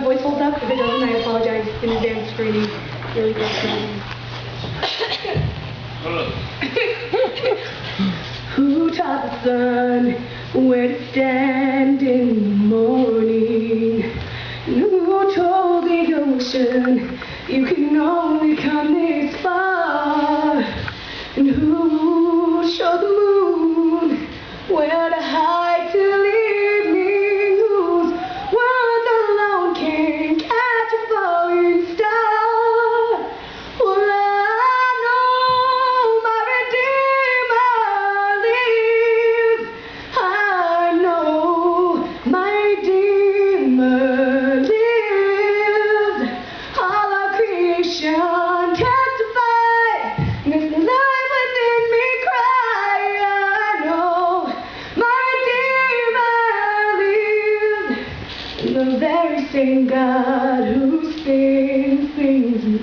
voice holds up. If it doesn't, I apologize in advance for any really frustrating. Who taught the sun where to stand in the morning? And who told the ocean you can only come this far? And who showed the moon where to hide till evening? Whose words alone can catch a falling star? Well, I know my Redeemer lives. I know my Redeemer lives. All of creation testifies. There's life within me cry. I know my Redeemer lives. The very same God who spins things in